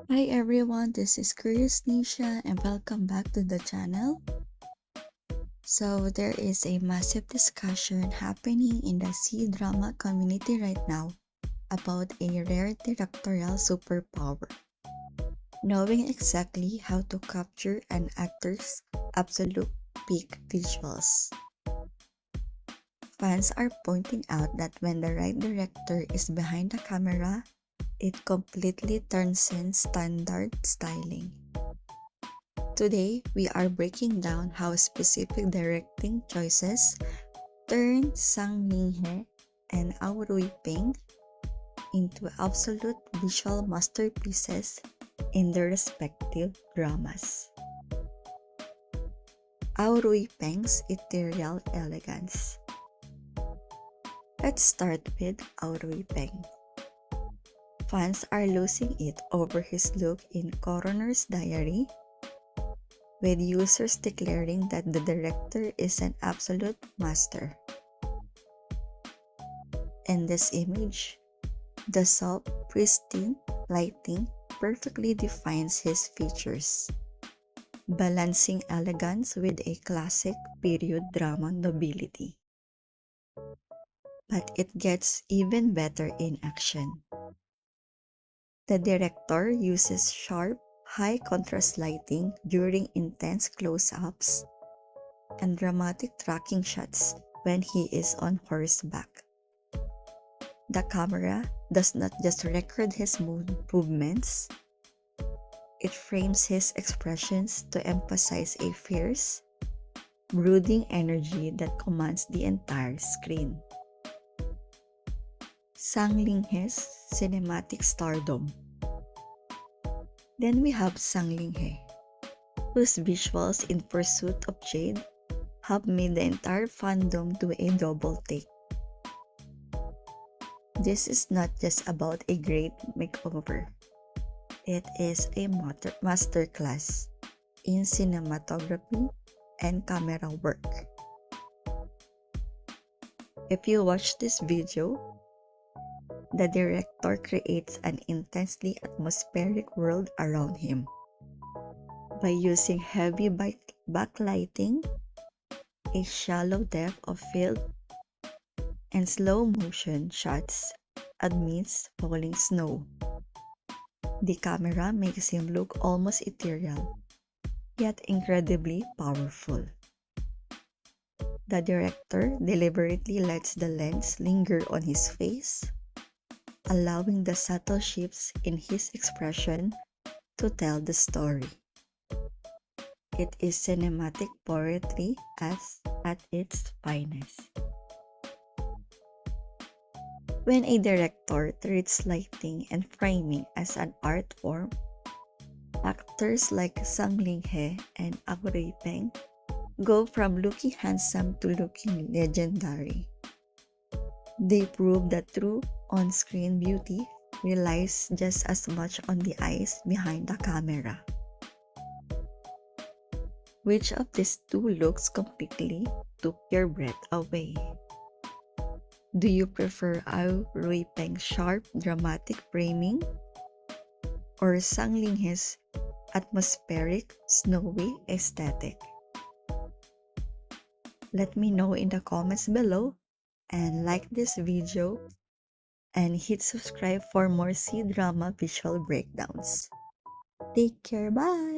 Hi everyone, this is Curious Nisha and welcome back to the channel. So there is a massive discussion happening in the C-drama community right now about a rare directorial superpower. Knowing exactly how to capture an actor's absolute peak visuals. Fans are pointing out that when the right director is behind the camera, it completely transcends standard styling. Today, we are breaking down how specific directing choices turn Sang Ling-he and Ao Rui-ping into absolute visual masterpieces in their respective dramas. Ao Rui-ping's ethereal elegance. Let's start with Ao Rui-ping. Fans are losing it over his look in Coroner's Diary, with users declaring that the director is an absolute master. In this image, the soft, pristine lighting perfectly defines his features, balancing elegance with a classic period drama nobility. But it gets even better in action. The director uses sharp, high-contrast lighting during intense close-ups and dramatic tracking shots when he is on horseback. The camera does not just record his movements, it frames his expressions to emphasize a fierce, brooding energy that commands the entire screen. Sang Ling-he's cinematic stardom. Then we have Sang Ling-he, whose visuals in Pursuit of Jade have made the entire fandom do a double take. This is not just about a great makeover. It is a masterclass in cinematography and camera work. If you watch this video, the director creates an intensely atmospheric world around him. By using heavy backlighting, a shallow depth of field, and slow motion shots amidst falling snow. The camera makes him look almost ethereal, yet incredibly powerful. The director deliberately lets the lens linger on his face, allowing the subtle shifts in his expression to tell the story. It is cinematic poetry at its finest. When a director treats lighting and framing as an art form, actors like Sang Ling-he and Ao Rui-ping go from looking handsome to looking legendary. They prove that true on-screen beauty relies just as much on the eyes behind the camera. Which of these two looks completely took your breath away? Do you prefer Ao Rui-ping's sharp, dramatic framing, or Sang Ling-he's atmospheric, snowy aesthetic? Let me know in the comments below and like this video and hit subscribe for more C-drama visual breakdowns. Take care, bye!